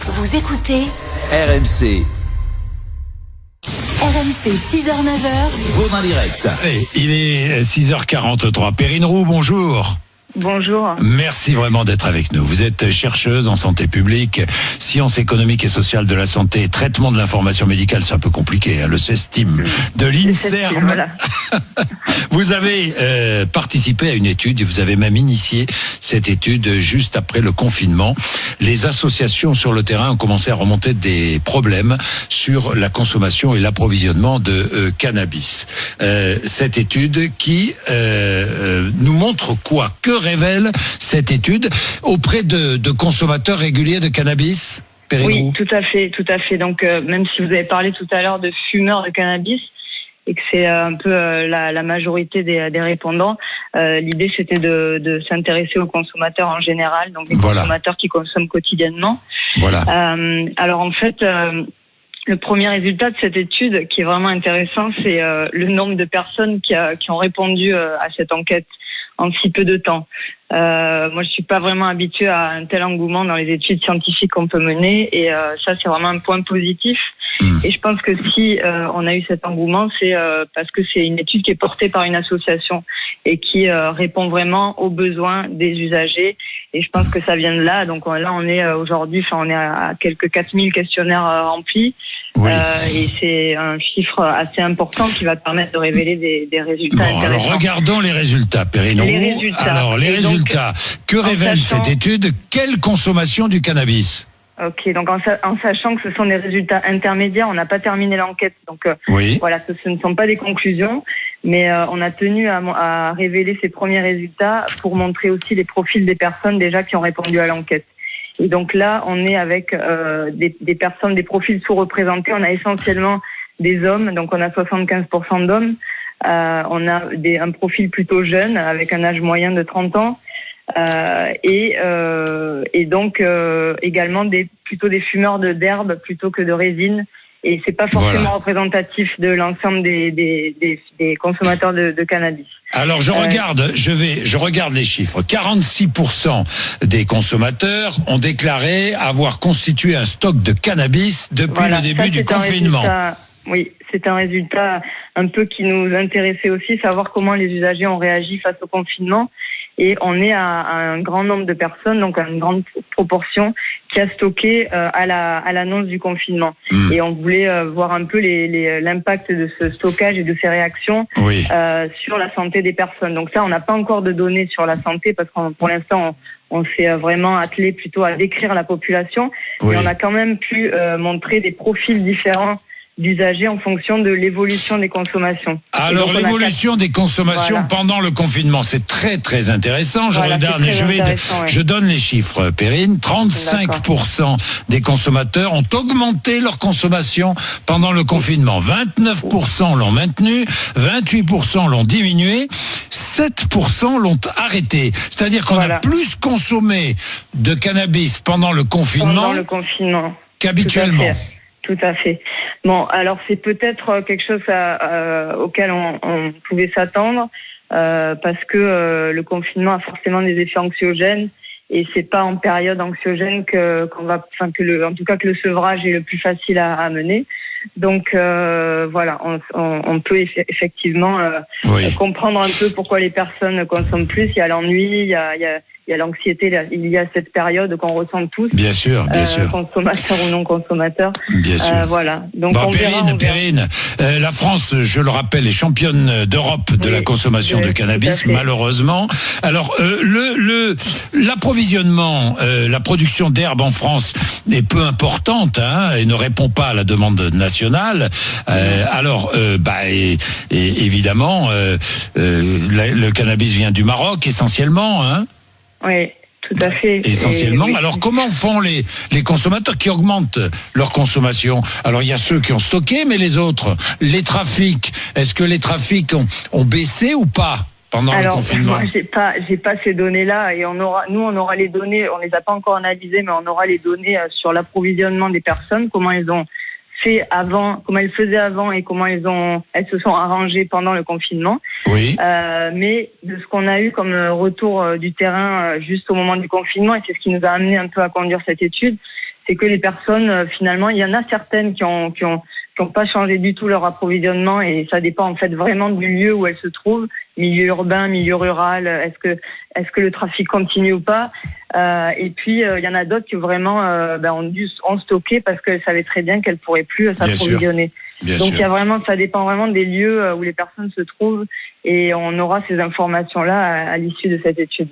Vous écoutez RMC. RMC 6h-9h. Vaudre direct. Il est 6h43. Perrine Roux, bonjour. Bonjour. Merci vraiment d'être avec nous. Vous êtes chercheuse en santé publique, sciences économiques et sociales de la santé, traitement de l'information médicale, c'est un peu compliqué, hein, le CESTIM de l'INSERM. Voilà. Vous avez participé à une étude et vous avez même initié cette étude juste après le confinement. Les associations sur le terrain ont commencé à remonter des problèmes sur la consommation et l'approvisionnement de cannabis. Cette étude qui nous montre quoi ? Que révèle cette étude auprès de consommateurs réguliers de cannabis, Perrine Oui, Roux? tout à fait. Donc, même si vous avez parlé tout à l'heure de fumeurs de cannabis et que c'est un peu la majorité des répondants, l'idée c'était de s'intéresser aux consommateurs en général, donc des consommateurs qui consomment quotidiennement. Voilà. Alors en fait, le premier résultat de cette étude qui est vraiment intéressant, c'est le nombre de personnes qui ont répondu à cette enquête en si peu de temps. Moi, je suis pas vraiment habituée à un tel engouement dans les études scientifiques qu'on peut mener, et ça, c'est vraiment un point positif. Et je pense que si on a eu cet engouement, c'est parce que c'est une étude qui est portée par une association et qui répond vraiment aux besoins des usagers. Et je pense que ça vient de là. Donc là, on est aujourd'hui, on est à quelques 4000 questionnaires remplis. Oui. Et c'est un chiffre assez important qui va permettre de révéler des résultats intéressants. Alors regardons les résultats, Perrine Roux. Les résultats. Alors les résultats. Que révèle cette étude? Quelle consommation du cannabis? Ok, donc en sachant que ce sont des résultats intermédiaires, on n'a pas terminé l'enquête, donc oui. Voilà, ce ne sont pas des conclusions, mais on a tenu à révéler ces premiers résultats pour montrer aussi les profils des personnes déjà qui ont répondu à l'enquête. Et donc là, on est avec des personnes, des profils sous-représentés. On a essentiellement des hommes, donc on a 75% d'hommes. On a un profil plutôt jeune, avec un âge moyen de 30 ans. Et donc également plutôt des fumeurs d'herbe plutôt que de résine. Et c'est pas forcément représentatif de l'ensemble des consommateurs de cannabis. Alors je regarde les chiffres. 46% des consommateurs ont déclaré avoir constitué un stock de cannabis depuis le début du confinement. Oui, c'est un résultat un peu qui nous intéressait aussi, savoir comment les usagers ont réagi face au confinement. Et on est à un grand nombre de personnes, donc à une grande proportion, qui a stocké à l'annonce du confinement. Et on voulait voir un peu l'impact de ce stockage et de ces réactions sur la santé des personnes. Donc ça, on n'a pas encore de données sur la santé parce que pour l'instant, on s'est vraiment attelé plutôt à décrire la population. Mais on a quand même pu montrer des profils différents d'usagers en fonction de l'évolution des consommations. Alors l'évolution des consommations pendant le confinement, c'est très très intéressant. Je donne les chiffres, Perrine. 35% des consommateurs ont augmenté leur consommation pendant le confinement. 29% l'ont maintenu, 28% l'ont diminué, 7% l'ont arrêté. C'est-à-dire qu'on a plus consommé de cannabis pendant le confinement qu'habituellement. Tout à fait. Bon, alors c'est peut-être quelque chose auquel on pouvait s'attendre parce que le confinement a forcément des effets anxiogènes et c'est pas en période anxiogène que le sevrage est le plus facile à mener. Donc voilà, on peut effectivement comprendre un peu pourquoi les personnes consomment plus. Il y a l'ennui, il y a l'anxiété, il y a cette période qu'on ressent tous. Bien sûr. Consommateurs ou non consommateurs. Bien sûr. Voilà. Donc Perrine, la France, je le rappelle, est championne d'Europe de la consommation de cannabis, malheureusement. Alors, l'approvisionnement, la production d'herbe en France est peu importante, et ne répond pas à la demande nationale. Évidemment, le cannabis vient du Maroc essentiellement, Oui, tout à fait. Essentiellement. Alors, comment font les consommateurs qui augmentent leur consommation? Alors, il y a ceux qui ont stocké, mais les autres, les trafics, est-ce que les trafics ont baissé ou pas pendant le confinement? Moi, j'ai pas ces données-là, et on aura les données, on les a pas encore analysées, mais on aura les données sur l'approvisionnement des personnes, comment elles ont fait avant, comment elles faisaient avant et comment elles se sont arrangées pendant le confinement. Oui. Mais de ce qu'on a eu comme retour du terrain juste au moment du confinement, et c'est ce qui nous a amené un peu à conduire cette étude, c'est que les personnes, finalement, il y en a certaines qui ont pas changé du tout leur approvisionnement, et ça dépend en fait vraiment du lieu où elles se trouvent, milieu urbain, milieu rural, est-ce que le trafic continue ou pas, et puis il y en a d'autres qui vraiment ont stocké parce qu'elles savaient très bien qu'elles pourraient plus s'approvisionner. Donc ça dépend vraiment des lieux où les personnes se trouvent, et on aura ces informations-là à l'issue de cette étude.